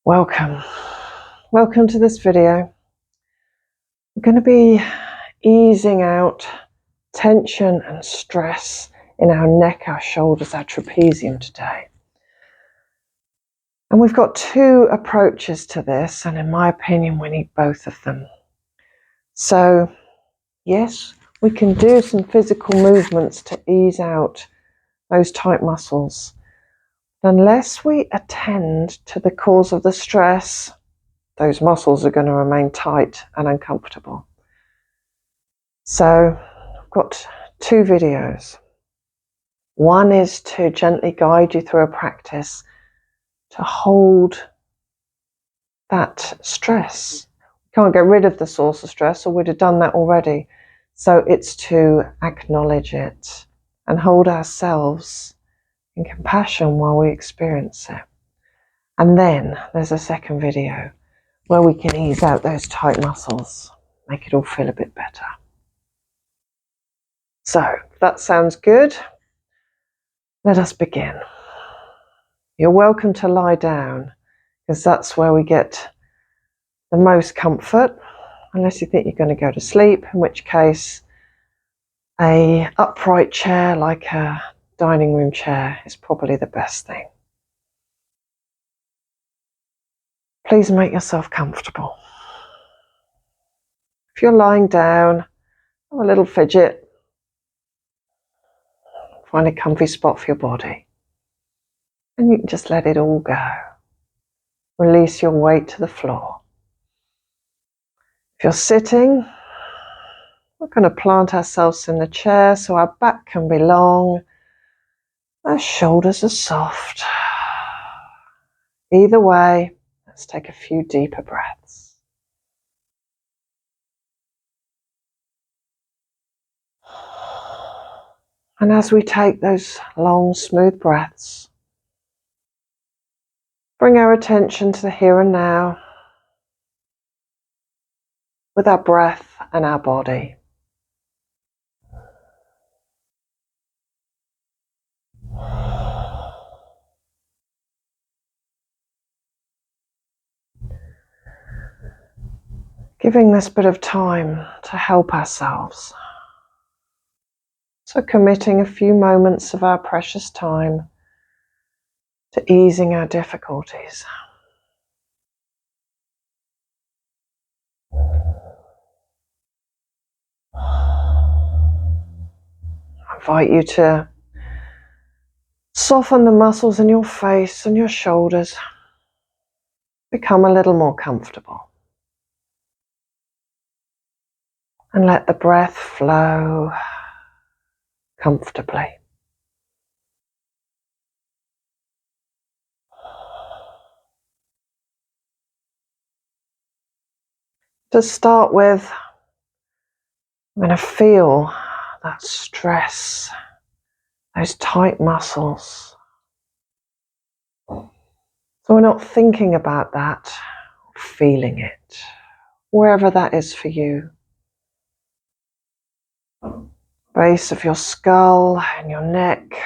Welcome to this video. We're going to be easing out tension and stress in our neck, our shoulders, our trapezium today. And we've got two approaches to this, and in my opinion we need both of them. So yes, we can do some physical movements to ease out those tight muscles. Unless we attend to the cause of the stress, those muscles are going to remain tight and uncomfortable. So I've got two videos. One is to gently guide you through a practice to hold that stress. We can't get rid of the source of stress, or we'd have done that already. So it's to acknowledge it and hold ourselves in compassion while we experience it. And then there's a second video where we can ease out those tight muscles, make it all feel a bit better. So, if that sounds good, let us begin. You're welcome to lie down, because that's where we get the most comfort, unless you think you're going to go to sleep, in which case an upright chair like a dining room chair is probably the best thing. Please make yourself comfortable. If you're lying down, have a little fidget. Find a comfy spot for your body. And you can just let it all go. Release your weight to the floor. If you're sitting, we're going to plant ourselves in the chair so our back can be long, our shoulders are soft. Either way, let's take a few deeper breaths. And as we take those long, smooth breaths, bring our attention to the here and now with our breath and our body. Giving this bit of time to help ourselves. So committing a few moments of our precious time to easing our difficulties. I invite you to soften the muscles in your face and your shoulders. Become a little more comfortable. And let the breath flow comfortably. To start with, I'm going to feel that stress, those tight muscles. So we're not thinking about that, feeling it, wherever that is for you. Base of your skull and your neck.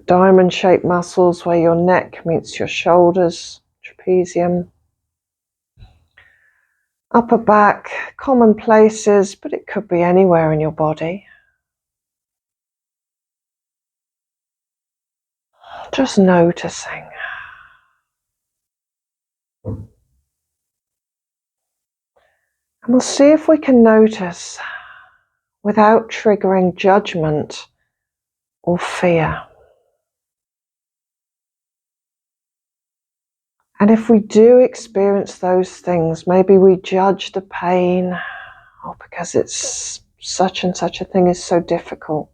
Diamond-shaped muscles where your neck meets your shoulders, trapezium. Upper back, common places, but it could be anywhere in your body. Just noticing. And we'll see if we can notice without triggering judgment or fear. And if we do experience those things, maybe we judge the pain, or because it's such and such a thing is so difficult,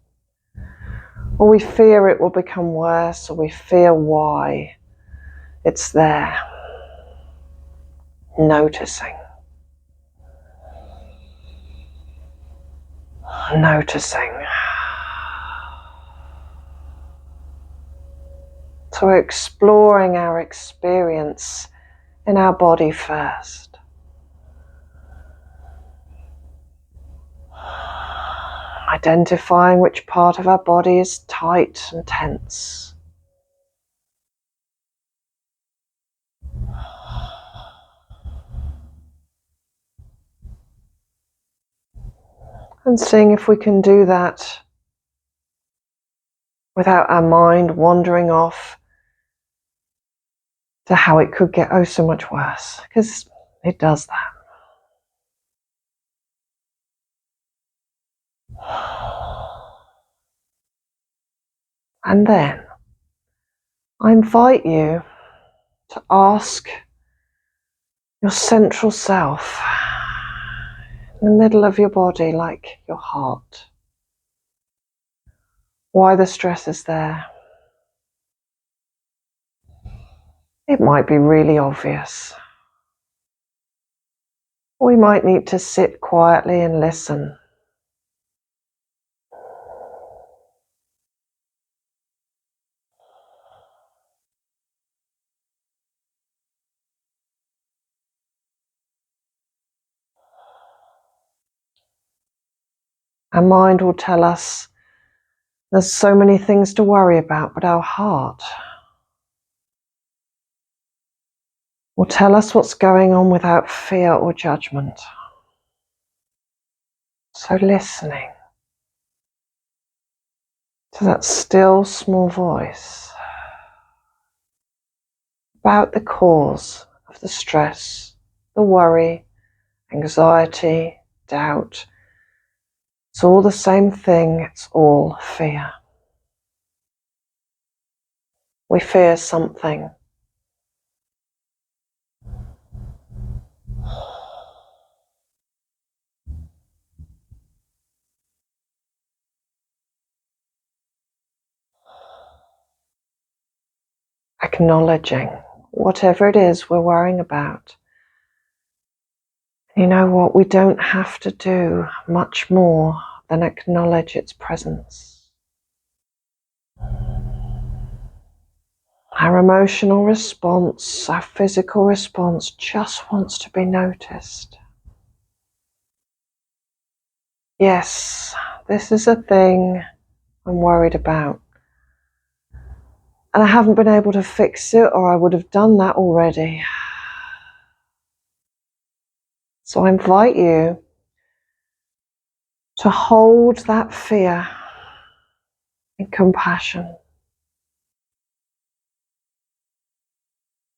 or we fear it will become worse, or we fear why it's there. Noticing. So we're exploring our experience in our body first. Identifying which part of our body is tight and tense. And seeing if we can do that without our mind wandering off to how it could get oh so much worse, because it does that. And then I invite you to ask your central self in the middle of your body, like your heart, why the stress is there. It might be really obvious. We might need to sit quietly and listen. Our mind will tell us there's so many things to worry about, but our heart will tell us what's going on without fear or judgment. So listening to that still small voice about the cause of the stress, the worry, anxiety, doubt. It's all the same thing, it's all fear. We fear something. Acknowledging whatever it is we're worrying about. You know what? We don't have to do much more than acknowledge its presence. Our emotional response, our physical response just wants to be noticed. Yes, this is a thing I'm worried about. And I haven't been able to fix it, or I would have done that already. So I invite you to hold that fear in compassion,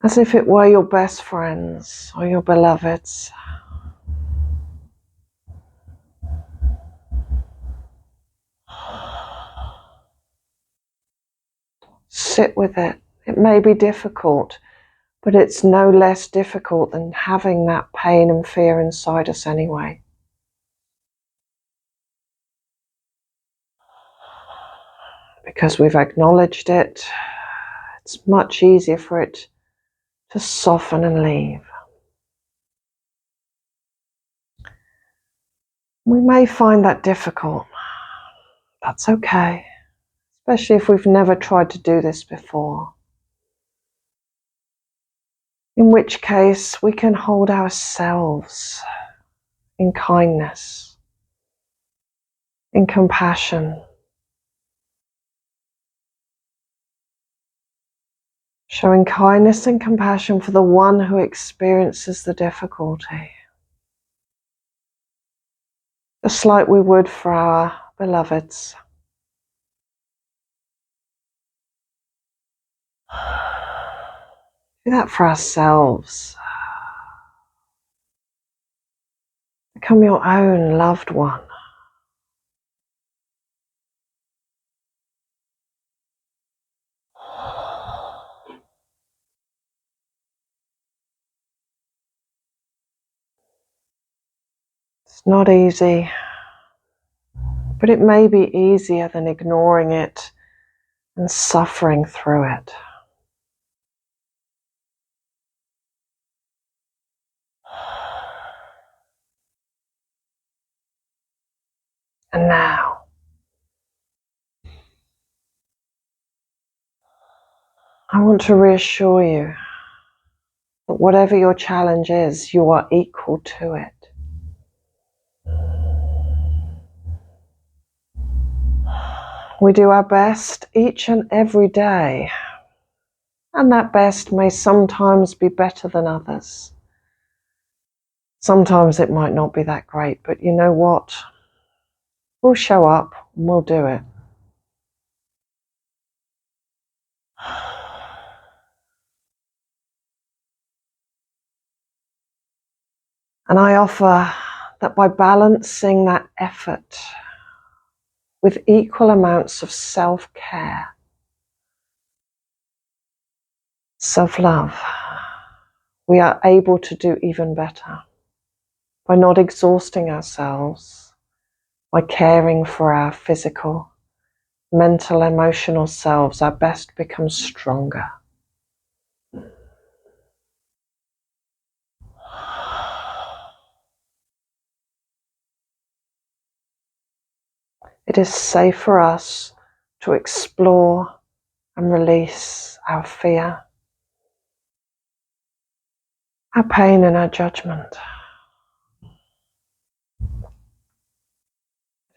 as if it were your best friends or your beloveds. Sit with it. It may be difficult, but it's no less difficult than having that pain and fear inside us anyway. Because we've acknowledged it, it's much easier for it to soften and leave. We may find that difficult. That's okay, especially if we've never tried to do this before. In which case, we can hold ourselves in kindness, in compassion, showing kindness and compassion for the one who experiences the difficulty, just like we would for our beloveds. Do that for ourselves. Become your own loved one. It's not easy, but it may be easier than ignoring it and suffering through it. And now, I want to reassure you that whatever your challenge is, you are equal to it. We do our best each and every day, and that best may sometimes be better than others. Sometimes it might not be that great, but you know what? we'll show up and we'll do it. And I offer that by balancing that effort with equal amounts of self-care, self-love, we are able to do even better by not exhausting ourselves, by caring for our physical, mental, emotional selves. Our best becomes stronger. It is safe for us to explore and release our fear, our pain and our judgment.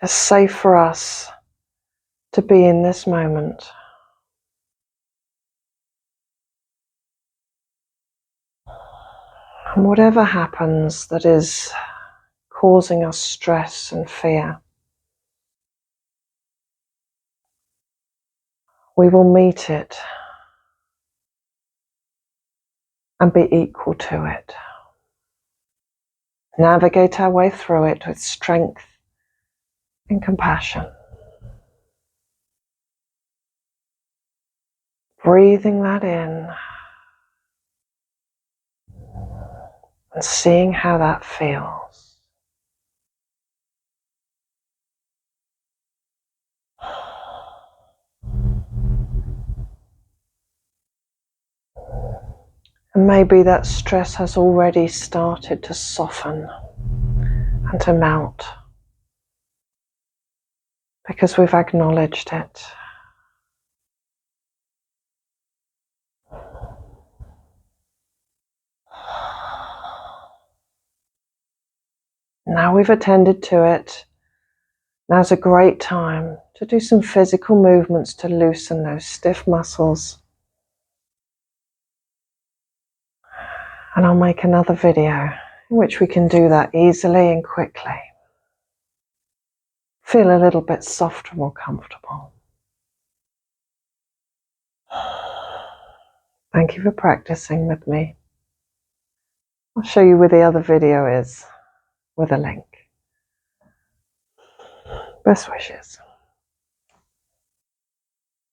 It's safe for us to be in this moment. And whatever happens that is causing us stress and fear, we will meet it and be equal to it. Navigate our way through it with strength and compassion. Breathing that in and seeing how that feels. And maybe that stress has already started to soften and to melt because we've acknowledged it. Now we've attended to it. Now's a great time to do some physical movements to loosen those stiff muscles. And I'll make another video in which we can do that easily and quickly. Feel a little bit softer, more comfortable. Thank you for practicing with me. I'll show you where the other video is with a link. Best wishes.